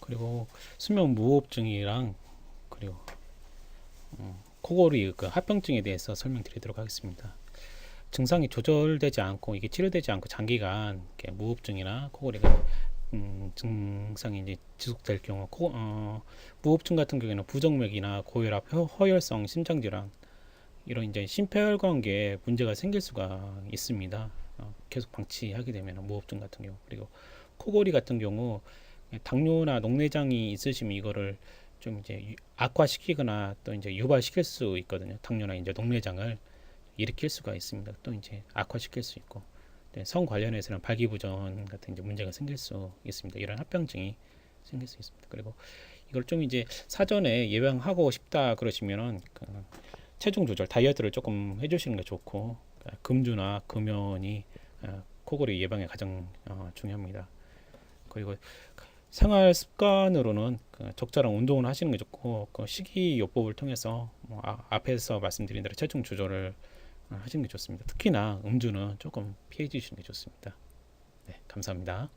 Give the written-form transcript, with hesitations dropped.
그리고 수면 무호흡증이랑 그리고 코골이 그 합병증에 대해서 설명드리도록 하겠습니다. 증상이 조절되지 않고 이게 치료되지 않고 장기간 이렇게 무호흡증이나 코골이가 증상이 이제 지속될 경우 무호흡증 같은 경우에는 부정맥이나 고혈압, 허혈성 심장질환 이런 이제 심폐혈관계에 문제가 생길 수가 있습니다. 계속 방치하게 되면 무호흡증 같은 경우. 그리고 코골이 같은 경우 당뇨나 녹내장이 있으시면 이거를 좀 이제 악화시키거나 또 이제 유발시킬 수 있거든요. 당뇨나 이제 녹내장을 일으킬 수가 있습니다. 또 이제 악화시킬 수 있고, 네, 성 관련해서는 발기부전 같은 이제 문제가 생길 수 있습니다. 이런 합병증이 생길 수 있습니다. 그리고 이걸 좀 이제 사전에 예방하고 싶다 그러시면은 그 체중 조절, 다이어트를 조금 해주시는 게 좋고, 금주나 금연이 코골이 예방에 가장 중요합니다. 그리고 생활 습관으로는 그 적절한 운동을 하시는 게 좋고, 그 식이요법을 통해서 뭐 앞에서 말씀드린 대로 체중 조절을 하시는 게 좋습니다. 특히나 음주는 조금 피해 주시는 게 좋습니다. 네, 감사합니다.